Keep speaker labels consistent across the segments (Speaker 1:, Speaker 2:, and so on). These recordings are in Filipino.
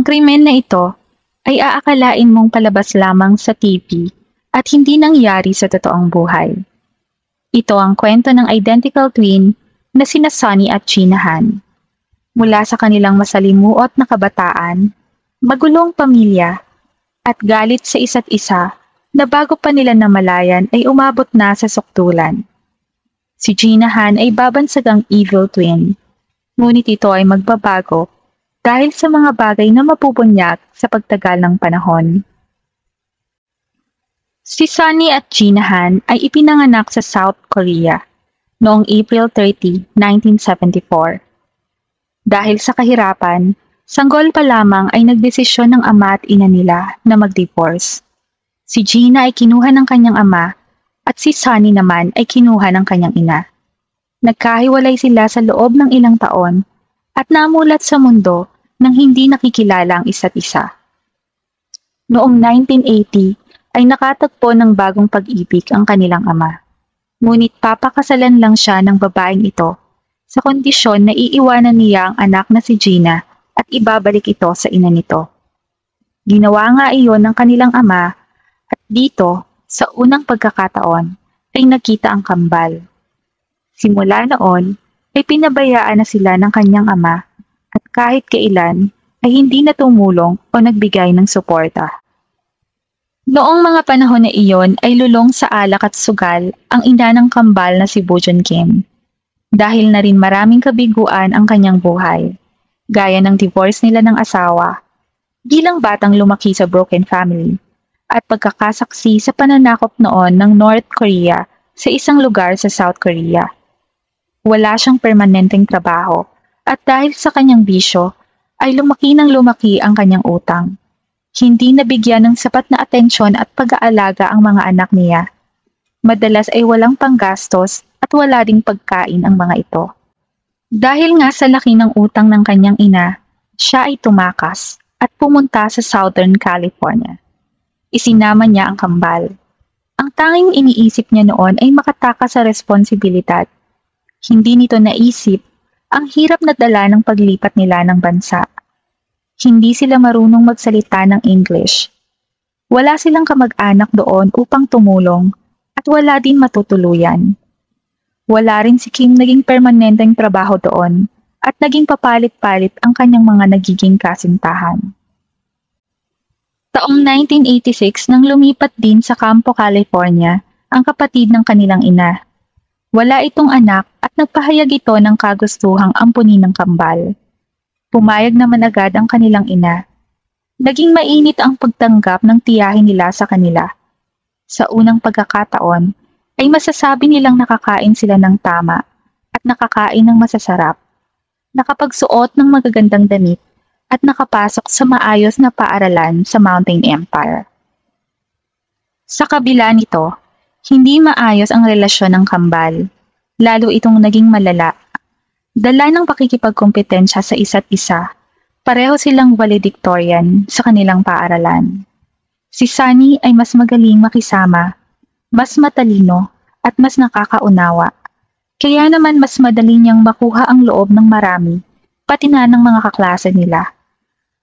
Speaker 1: krimen na ito ay aakalain mong palabas lamang sa TV at hindi nangyari sa totoong buhay. Ito ang kwento ng identical twin na sina Sunny at Gina Han. Mula sa kanilang masalimuot na kabataan, magulong pamilya, at galit sa isa't isa na bago pa nila namalayan ay umabot na sa suktulan. Si Gina Han ay babansagang evil twin, ngunit ito ay magbabago dahil sa mga bagay na mapupunyag sa pagtagal ng panahon. Si Sunny at Gina Han ay ipinanganak sa South Korea noong April 30, 1974. Dahil sa kahirapan, sanggol pa lamang ay nagdesisyon ng ama at ina nila na mag-divorce. Si Gina ay kinuha ng kanyang ama at si Sunny naman ay kinuha ng kanyang ina. Nagkahiwalay sila sa loob ng ilang taon at namulat sa mundo nang hindi nakikilala ang isa't isa. Noong 1980 ay nakatagpo ng bagong pag-ibig ang kanilang ama. Ngunit papakasalan lang siya ng babaeng ito sa kondisyon na iiwanan niya ang anak na si Gina at ibabalik ito sa ina nito. Ginawa nga iyon ng kanilang ama at dito, sa unang pagkakataon, ay nakita ang kambal. Simula noon, ay pinabayaan na sila ng kanyang ama at kahit kailan ay hindi na tumulong o nagbigay ng suporta. Noong mga panahon na iyon ay lulong sa alak at sugal ang ina ng kambal na si Bojun Kim. Dahil na rin maraming kabiguan ang kanyang buhay, gaya ng divorce nila ng asawa, bilang batang lumaki sa broken family, at pagkakasaksi sa pananakop noon ng North Korea sa isang lugar sa South Korea. Wala siyang permanenteng trabaho at dahil sa kanyang bisyo ay lumaki ng lumaki ang kanyang utang. Hindi nabigyan ng sapat na atensyon at pag-aalaga ang mga anak niya. Madalas ay walang panggastos at wala ding pagkain ang mga ito. Dahil nga sa laki ng utang ng kanyang ina, siya ay tumakas at pumunta sa Southern California. Isinama niya ang kambal. Ang tanging iniisip niya noon ay makatakas sa responsibilidad. Hindi nito naisip ang hirap na dala ng paglipat nila ng bansa. Hindi sila marunong magsalita ng English. Wala silang kamag-anak doon upang tumulong at wala din matutuluyan. Wala rin si Kim naging permanenteng trabaho doon at naging papalit-palit ang kanyang mga nagiging kasintahan. Taong 1986 nang lumipat din sa Campo, California ang kapatid ng kanilang ina. Wala itong anak at nagpahayag ito ng kagustuhang ampunin ng kambal. Pumayag naman agad ang kanilang ina. Naging mainit ang pagtanggap ng tiyahin nila sa kanila. Sa unang pagkakataon, ay masasabi nilang nakakain sila ng tama at nakakain ng masasarap, nakapagsuot ng magagandang damit at nakapasok sa maayos na paaralan sa Mountain Empire. Sa kabila nito, hindi maayos ang relasyon ng kambal, lalo itong naging malala. Dala ng pakikipagkompetensya sa isa't isa, pareho silang valedictorian sa kanilang paaralan. Si Sunny ay mas magaling makisama, mas matalino at mas nakakaunawa. Kaya naman mas madali niyang makuha ang loob ng marami, pati na ng mga kaklase nila,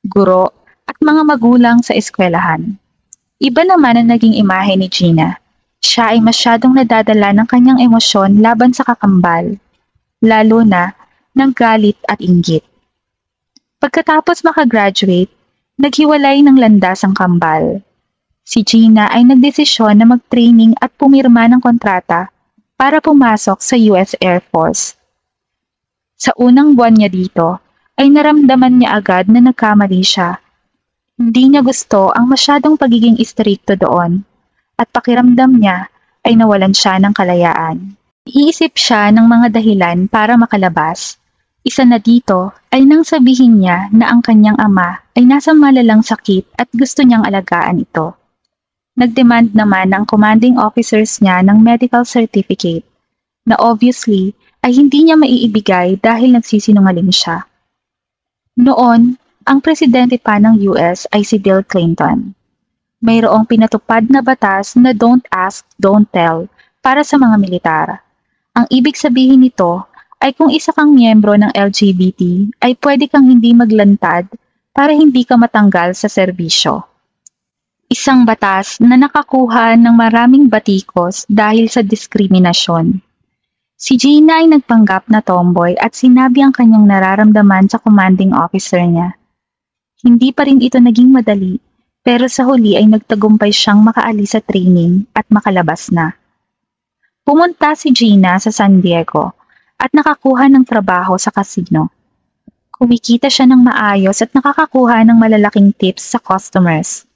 Speaker 1: guro at mga magulang sa eskwelahan. Iba naman ang naging imahe ni Gina. Siya ay masyadong nadadala ng kanyang emosyon laban sa kakambal, lalo na ng galit at inggit. Pagkatapos makagraduate, naghiwalay ng landas ang kambal. Si Gina ay nagdesisyon na mag-training at pumirma ng kontrata para pumasok sa US Air Force. Sa unang buwan niya dito, ay naramdaman niya agad na nagkamali siya. Hindi niya gusto ang masyadong pagiging istrikto doon at pakiramdam niya ay nawalan siya ng kalayaan. Iisip siya ng mga dahilan para makalabas. Isa na dito ay nang sabihin niya na ang kanyang ama ay nasa malalang sakit at gusto niyang alagaan ito. Nagdemand naman ang commanding officers niya ng medical certificate na obviously ay hindi niya maiibigay dahil nagsisinungaling siya. Noon, ang presidente pa ng US ay si Bill Clinton. Mayroong pinatupad na batas na don't ask, don't tell para sa mga militar. Ang ibig sabihin nito ay kung isa kang miyembro ng LGBT ay pwede kang hindi maglantad para hindi ka matanggal sa serbisyo. Isang batas na nakakuha ng maraming batikos dahil sa diskriminasyon. Si Gina ay nagpanggap na tomboy at sinabi ang kanyang nararamdaman sa commanding officer niya. Hindi pa rin ito naging madali, pero sa huli ay nagtagumpay siyang makaalis sa training at makalabas na. Pumunta si Gina sa San Diego at nakakuha ng trabaho sa casino. Kumikita siya ng maayos at nakakakuha ng malalaking tips sa customers.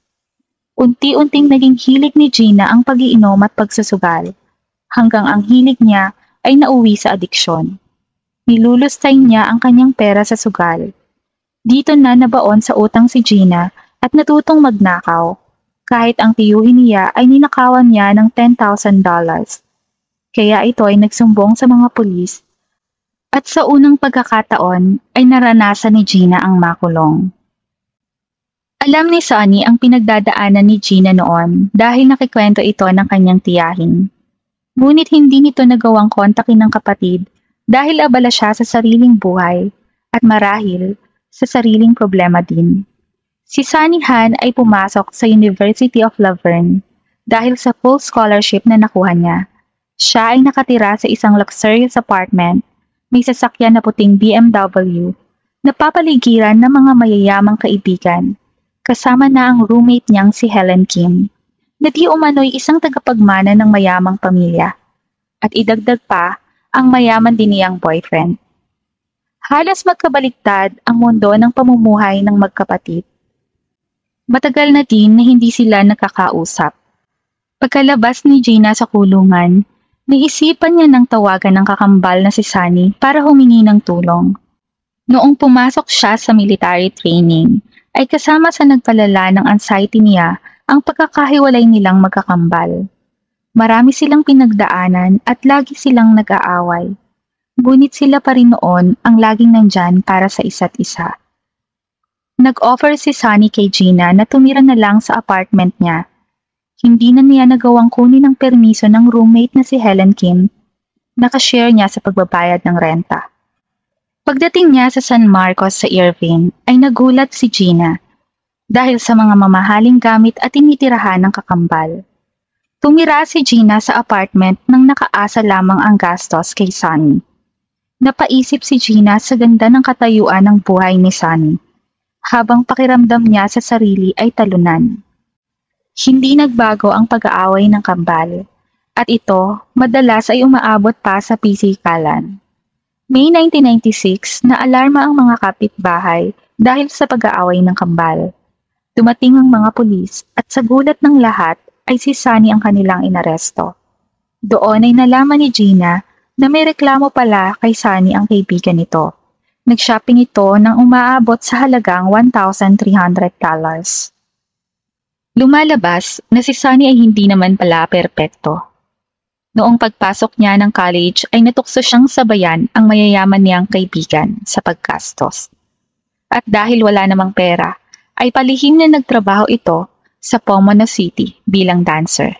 Speaker 1: Unti-unting naging hilig ni Gina ang pag-iinom at pagsusugal, hanggang ang hilig niya ay nauwi sa adiksyon. Nilulustay niya ang kanyang pera sa sugal. Dito na nabaon sa utang si Gina at natutong magnakaw, kahit ang tiyuhin niya ay ninakawan niya ng $10,000. Kaya ito ay nagsumbong sa mga pulis at sa unang pagkakataon ay naranasan ni Gina ang makulong. Alam ni Sunny ang pinagdadaanan ni Gina noon dahil nakikwento ito ng kanyang tiyahin. Ngunit hindi nito nagawang kontakin ng kapatid dahil abala siya sa sariling buhay at marahil sa sariling problema din. Si Sunny Han ay pumasok sa University of Laverne dahil sa full scholarship na nakuha niya. Siya ay nakatira sa isang luxurious apartment, may sasakyan na puting BMW, napapaligiran ng mga mayayamang kaibigan, kasama na ang roommate niyang si Helen Kim, na di umano'y isang tagapagmana ng mayamang pamilya. At idagdag pa ang mayaman din niyang boyfriend. Halos magkabaliktad ang mundo ng pamumuhay ng magkapatid. Matagal na din na hindi sila nakakausap. Pagkalabas ni Gina sa kulungan, naisipan niya ng tawagan ng kakambal na si Sunny para humingi ng tulong. Noong pumasok siya sa military training, ay kasama sa nagpalala ng anxiety niya ang pagkakahiwalay nilang magkakambal. Marami silang pinagdaanan at lagi silang nag-aaway. Ngunit sila pa rin noon ang laging nandyan para sa isa't isa. Nag-offer si Sunny kay Gina na tumira na lang sa apartment niya. Hindi na niya nagawang kunin ang permiso ng roommate na si Helen Kim, nakashare niya sa pagbabayad ng renta. Pagdating niya sa San Marcos sa Irving, ay nagulat si Gina dahil sa mga mamahaling gamit at tinitirahan ng kakambal. Tumira si Gina sa apartment nang nakaasa lamang ang gastos kay Sunny. Napaisip si Gina sa ganda ng katayuan ng buhay ni Sunny, habang pakiramdam niya sa sarili ay talunan. Hindi nagbago ang pag-aaway ng kambal, at ito madalas ay umaabot pa sa pisikalan. May 1996 na alarma ang mga kapitbahay dahil sa pag-aaway ng kambal. Dumating ang mga pulis at sa gulat ng lahat ay si Sunny ang kanilang inaresto. Doon ay nalaman ni Gina na may reklamo pala kay Sunny ang kaibigan nito. Nag-shopping ito nang umaabot sa halagang $1,300. Lumalabas na si Sunny ay hindi naman pala perpekto. Noong pagpasok niya ng college ay natukso siyang sabayan ang mayayaman niyang kaibigan sa paggastos. At dahil wala namang pera, ay palihim na nagtrabaho ito sa Pomona City bilang dancer.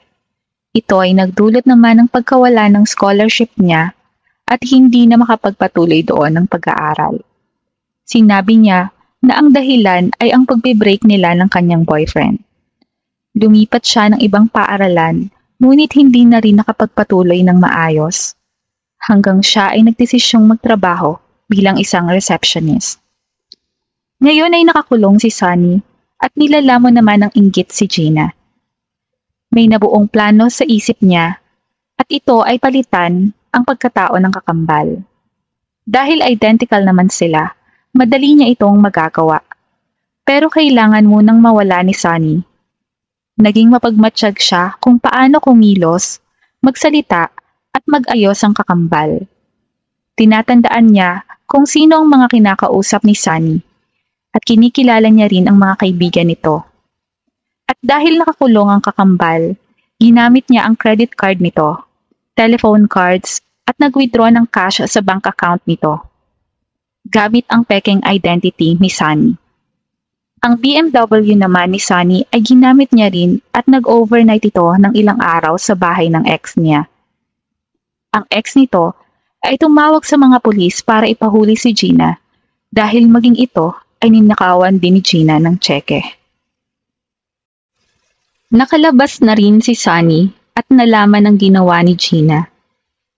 Speaker 1: Ito ay nagdulot naman ng pagkawala ng scholarship niya at hindi na makapagpatuloy doon ng pag-aaral. Sinabi niya na ang dahilan ay ang pagbe-break nila ng kanyang boyfriend. Lumipat siya ng ibang paaralan, ngunit hindi na rin nakapagpatuloy ng maayos, hanggang siya ay nagdesisyong magtrabaho bilang isang receptionist. Ngayon ay nakakulong si Sunny at nilalamon naman ng inggit si Gina. May nabuong plano sa isip niya at ito ay palitan ang pagkatao ng kakambal. Dahil identical naman sila, madali niya itong magagawa. Pero kailangan munang mawala ni Sunny. Naging mapagmatsyag siya kung paano kumilos, magsalita at mag-ayos ang kakambal. Tinatandaan niya kung sino ang mga kinakausap ni Sunny at kinikilala niya rin ang mga kaibigan nito. At dahil nakakulong ang kakambal, ginamit niya ang credit card nito, telephone cards at nag-withdraw ng cash sa bank account nito, gamit ang pekeng identity ni Sunny. Ang BMW naman ni Sunny ay ginamit niya rin at nag-overnight ito ng ilang araw sa bahay ng ex niya. Ang ex nito ay tumawag sa mga pulis para ipahuli si Gina dahil maging ito ay ninakawan din ni Gina ng tseke. Nakalabas na rin si Sunny at nalaman ang ginawa ni Gina.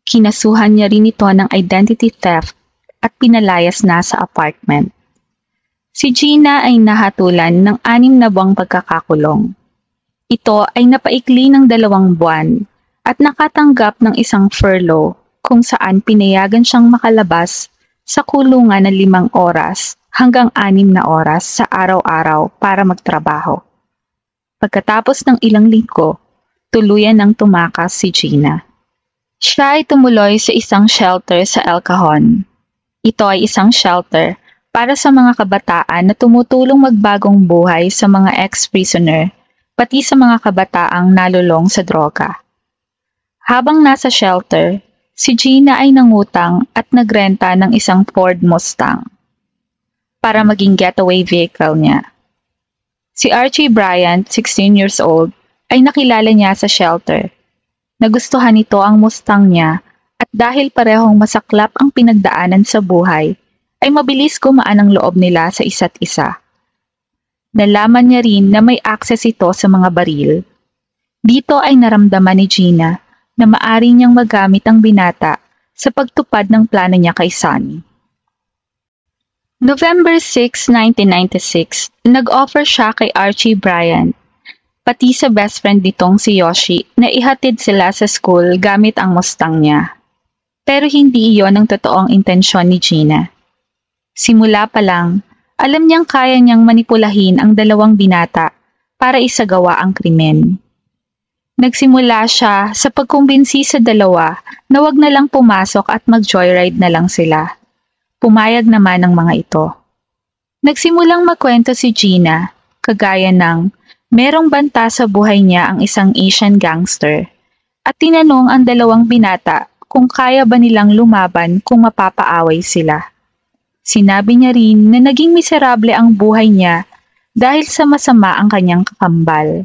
Speaker 1: Kinasuhan niya rin ito ng identity theft at pinalayas na sa apartment. Si Gina ay nahatulan ng 6 na buwang pagkakakulong. Ito ay napaikli ng 2 buwan at nakatanggap ng isang furlough kung saan pinayagan siyang makalabas sa kulungan ng 5 oras hanggang 6 na oras sa araw-araw para magtrabaho. Pagkatapos ng ilang linggo, tuluyan ng tumakas si Gina. Siya ay tumuloy sa isang shelter sa El Cajon. Ito ay isang shelter para sa mga kabataan na tumutulong magbagong buhay sa mga ex-prisoner, pati sa mga kabataang nalulong sa droga. Habang nasa shelter, si Gina ay nangutang at nagrenta ng isang Ford Mustang para maging getaway vehicle niya. Si Archie Bryant, 16 years old, ay nakilala niya sa shelter. Nagustuhan nito ang Mustang niya at dahil parehong masaklap ang pinagdaanan sa buhay, ay mabilis gumaan ang loob nila sa isa't isa. Nalaman niya rin na may access ito sa mga baril. Dito ay naramdaman ni Gina na maari niyang magamit ang binata sa pagtupad ng plano niya kay Sunny. November 6, 1996, nag-offer siya kay Archie Bryant, pati sa best friend nitong si Yoshi, na ihatid sila sa school gamit ang Mustang niya. Pero hindi iyon ang totoong intensyon ni Gina. Simula pa lang, alam niyang kaya niyang manipulahin ang 2 binata para isagawa ang krimen. Nagsimula siya sa pagkumbinsi sa 2 na wag na lang pumasok at mag-joyride na lang sila. Pumayag naman ang mga ito. Nagsimulang magkwento si Gina, kagaya ng merong banta sa buhay niya ang isang Asian gangster at tinanong ang 2 binata kung kaya ba nilang lumaban kung mapapaaway sila. Sinabi niya rin na naging miserable ang buhay niya dahil sa masama ang kanyang kakambal.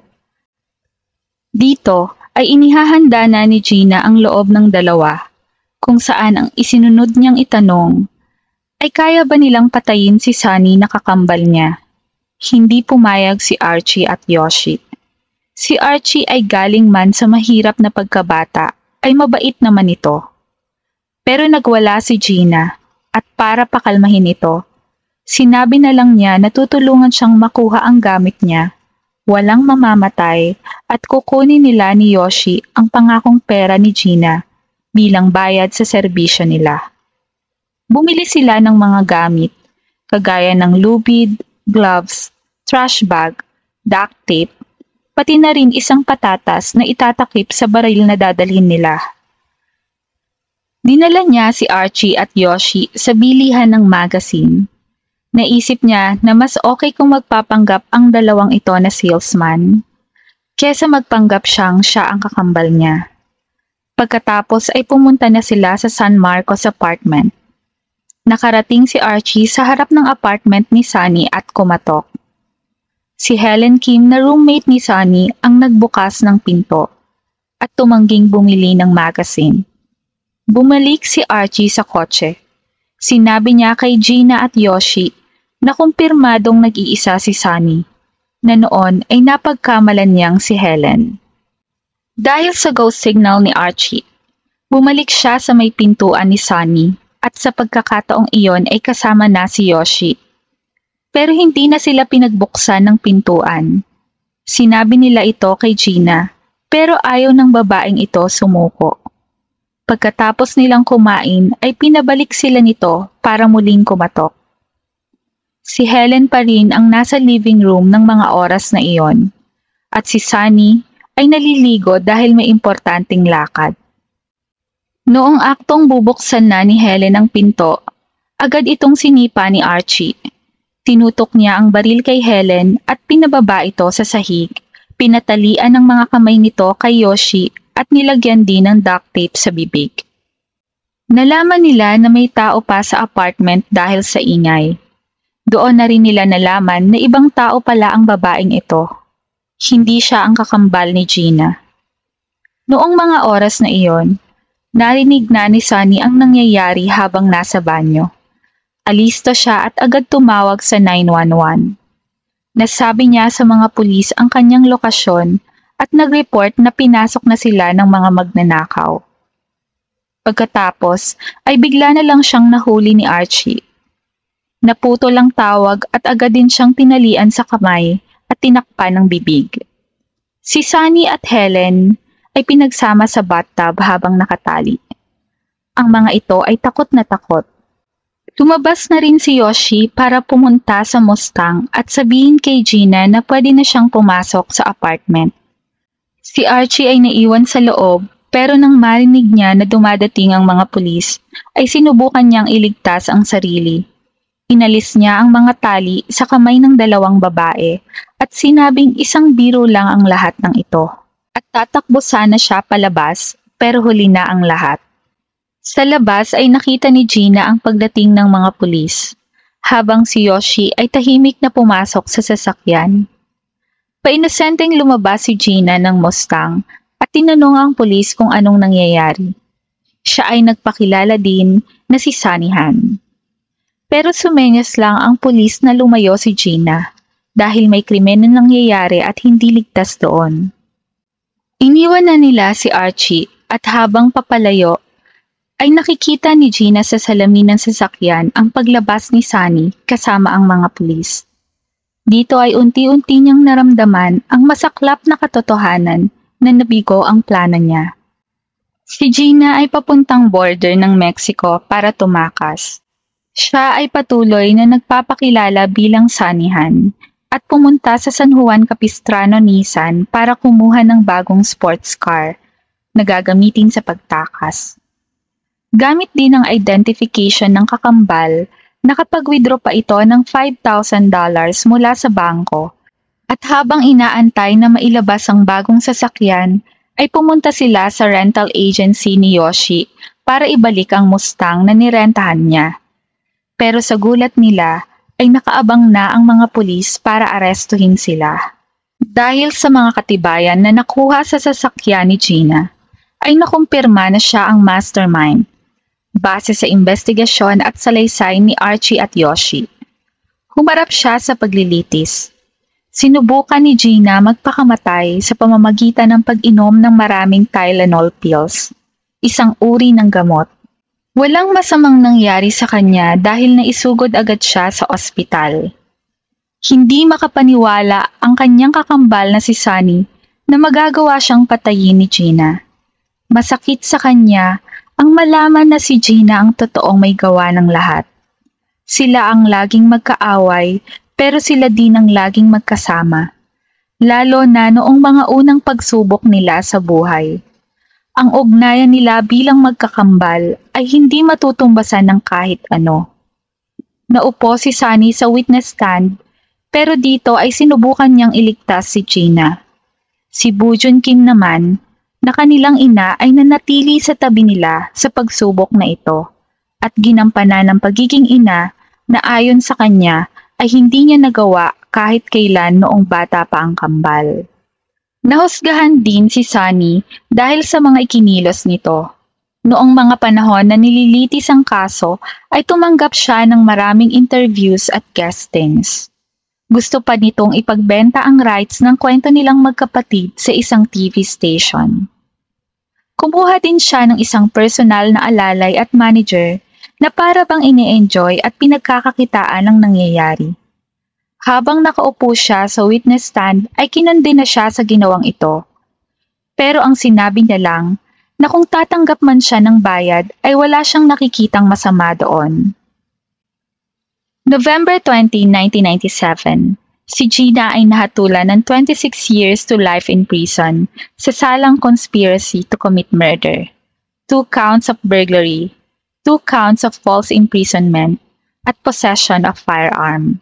Speaker 1: Dito ay inihahanda na ni Gina ang loob ng 2 kung saan ang isinunod niyang itanong ay kaya ba nilang patayin si Sunny na kakambal niya. Hindi pumayag si Archie at Yoshi. Si Archie ay galing man sa mahirap na pagkabata ay mabait naman ito. Pero nagwala si Gina. At para pakalmahin ito, sinabi na lang niya na tutulungan siyang makuha ang gamit niya, walang mamamatay at kukunin nila ni Yoshi ang pangakong pera ni Gina bilang bayad sa serbisyo nila. Bumili sila ng mga gamit, kagaya ng lubid, gloves, trash bag, duct tape, pati na rin isang patatas na itatakip sa baril na dadalhin nila. Dinala niya si Archie at Yoshi sa bilihan ng magazine. Naisip niya na mas okay kung magpapanggap ang 2 ito na salesman, kesa magpanggap siya ang kakambal niya. Pagkatapos ay pumunta na sila sa San Marcos apartment. Nakarating si Archie sa harap ng apartment ni Sunny at kumatok. Si Helen Kim na roommate ni Sunny ang nagbukas ng pinto at tumangging bumili ng magazine. Bumalik si Archie sa kotse. Sinabi niya kay Gina at Yoshi na kumpirmadong nag-iisa si Sunny, na noon ay napagkamalan niyang si Helen. Dahil sa ghost signal ni Archie, bumalik siya sa may pintuan ni Sunny at sa pagkakataong iyon ay kasama na si Yoshi. Pero hindi na sila pinagbuksan ng pintuan. Sinabi nila ito kay Gina, pero ayaw ng babaeng ito sumuko. Pagkatapos nilang kumain ay pinabalik sila nito para muling kumatok. Si Helen pa rin ang nasa living room ng mga oras na iyon at si Sunny ay naliligo dahil may importanteng lakad. Noong aktong bubuksan na ni Helen ang pinto, agad itong sinipa ni Archie. Tinutok niya ang baril kay Helen at pinababa ito sa sahig. Pinatalian ng mga kamay nito kay Yoshi at nilagyan din ng duct tape sa bibig. Nalaman nila na may tao pa sa apartment dahil sa ingay. Doon na rin nila nalaman na ibang tao pala ang babaeng ito. Hindi siya ang kakambal ni Gina. Noong mga oras na iyon, narinig na ni Sunny ang nangyayari habang nasa banyo. Alisto siya at agad tumawag sa 911. Nasabi niya sa mga pulis ang kanyang lokasyon at nag-report na pinasok na sila ng mga magnanakaw. Pagkatapos ay bigla na lang siyang nahuli ni Archie. Naputo lang tawag at agad din siyang tinalian sa kamay at tinakpan ng bibig. Si Sunny at Helen ay pinagsama sa bathtub habang nakatali. Ang mga ito ay takot na takot. Lumabas na rin si Yoshi para pumunta sa Mustang at sabihin kay Gina na pwede na siyang pumasok sa apartment. Si Archie ay naiwan sa loob pero nang marinig niya na dumadating ang mga pulis ay sinubukan niyang iligtas ang sarili. Inalis niya ang mga tali sa kamay ng dalawang babae at sinabing isang biro lang ang lahat ng ito. At tatakbo sana siya palabas pero huli na ang lahat. Sa labas ay nakita ni Gina ang pagdating ng mga pulis, habang si Yoshi ay tahimik na pumasok sa sasakyan. Painosenteng lumabas si Gina ng Mustang at tinanong ang pulis kung anong nangyayari. Siya ay nagpakilala din na si Sunny Han. Pero sumenyas lang ang pulis na lumayo si Gina dahil may krimen na nangyayari at hindi ligtas doon. Iniwan na nila si Archie at habang papalayo ay nakikita ni Gina sa salamin ng sasakyan ang paglabas ni Sunny kasama ang mga pulis. Dito ay unti-unti niyang naramdaman ang masaklap na katotohanan na nabigo ang plano niya. Si Gina ay papuntang border ng Mexico para tumakas. Siya ay patuloy na nagpapakilala bilang Sunny Han at pumunta sa San Juan Capistrano Nissan para kumuha ng bagong sports car na gagamitin sa pagtakas. Gamit din ang identification ng kakambal, nakapag-withdraw pa ito ng $5,000 mula sa bangko at habang inaantay na mailabas ang bagong sasakyan, ay pumunta sila sa rental agency ni Yoshi para ibalik ang Mustang na nirentahan niya. Pero sa gulat nila ay nakaabang na ang mga pulis para arestuhin sila. Dahil sa mga katibayan na nakuha sa sasakyan ni Gina, ay nakumpirma na siya ang mastermind, base sa investigasyon at salaysay ni Archie at Yoshi. Humarap siya sa paglilitis. Sinubukan ni Gina magpakamatay sa pamamagitan ng pag-inom ng maraming Tylenol pills, isang uri ng gamot. Walang masamang nangyari sa kanya dahil naisugod agad siya sa ospital. Hindi makapaniwala ang kanyang kakambal na si Sunny na magagawa siyang patayin ni Gina. Masakit sa kanya ang malaman na si Gina ang totoong may gawa ng lahat. Sila ang laging magkaaway pero sila din ang laging magkasama. Lalo na noong mga unang pagsubok nila sa buhay. Ang ugnayan nila bilang magkakambal ay hindi matutumbasan ng kahit ano. Naupo si Sunny sa witness stand pero dito ay sinubukan niyang iligtas si Gina. Si Bujun Kim naman, na kanilang ina ay nanatili sa tabi nila sa pagsubok na ito at ginampanan ng pagiging ina na ayon sa kanya ay hindi niya nagawa kahit kailan noong bata pa ang kambal. Nahusgahan din si Sunny dahil sa mga ikinilos nito. Noong mga panahon na nililitis ang kaso ay tumanggap siya ng maraming interviews at guestings. Gusto pa nitong ipagbenta ang rights ng kwento nilang magkapatid sa isang TV station. Kumuha din siya ng isang personal na alalay at manager na para bang ini-enjoy at pinagkakakitaan ang nangyayari. Habang nakaupo siya sa witness stand ay kinondena siya sa ginawang ito. Pero ang sinabi niya lang na kung tatanggap man siya ng bayad ay wala siyang nakikitang masama doon. November 20, 1997, si Gina ay nahatulan ng 26 years to life in prison sa salang conspiracy to commit murder, 2 counts of burglary, 2 counts of false imprisonment, at possession of firearm.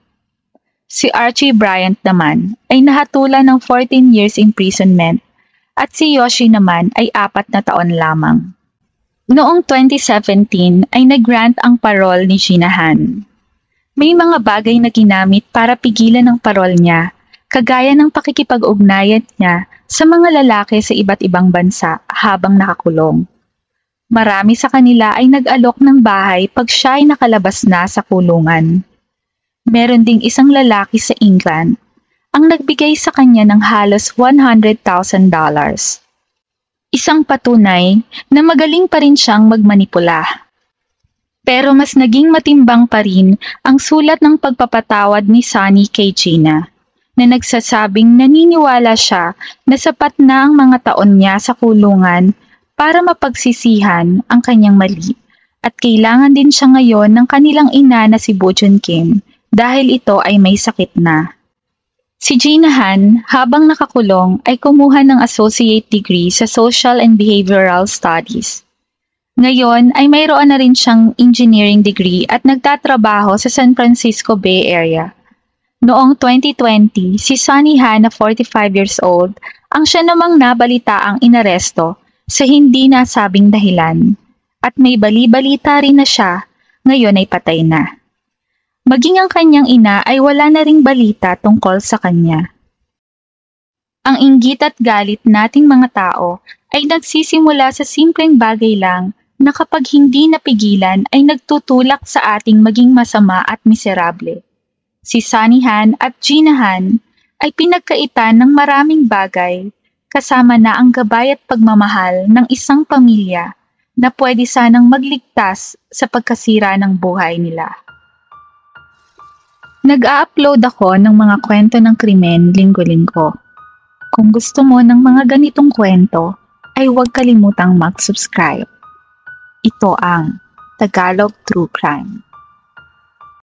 Speaker 1: Si Archie Bryant naman ay nahatulan ng 14 years imprisonment at si Yoshi naman ay 4 na taon lamang. Noong 2017 ay nag-grant ang parol ni Gina Han. May mga bagay na ginamit para pigilan ang parol niya, kagaya ng pakikipag-ugnayan niya sa mga lalaki sa iba't ibang bansa habang nakakulong. Marami sa kanila ay nag-alok ng bahay pag siya ay nakalabas na sa kulungan. Meron ding isang lalaki sa England ang nagbigay sa kanya ng halos $100,000. Isang patunay na magaling pa rin siyang magmanipula. Pero mas naging matimbang pa rin ang sulat ng pagpapatawad ni Sunny kay Gina, na nagsasabing naniniwala siya na sapat na ang mga taon niya sa kulungan para mapagsisihan ang kanyang mali, at kailangan din siya ngayon ng kanilang ina na si Bojun Kim dahil ito ay may sakit na. Si Gina Han, habang nakakulong, ay kumuha ng associate degree sa Social and Behavioral Studies. Ngayon ay mayroon na rin siyang engineering degree at nagtatrabaho sa San Francisco Bay Area. Noong 2020, si Sunny Han na 45 years old ang siya namang nabalitaang inaresto sa hindi nasabing dahilan, at may bali-balita rin na siya ngayon ay patay na. Maging ang kanyang ina ay wala na ring balita tungkol sa kanya. Ang inggit at galit nating mga tao ay nagsisimula sa simpleng bagay lang na kapag hindi napigilan ay nagtutulak sa ating maging masama at miserable. Si Sunny Han at Gina Han ay pinagkaitan ng maraming bagay kasama na ang gabay at pagmamahal ng isang pamilya na pwede sanang magligtas sa pagkasira ng buhay nila. Nag-a-upload ako ng mga kwento ng krimen linggo-linggo. Kung gusto mo ng mga ganitong kwento, ay huwag kalimutang mag-subscribe. Ito ang Tagalog True Crime.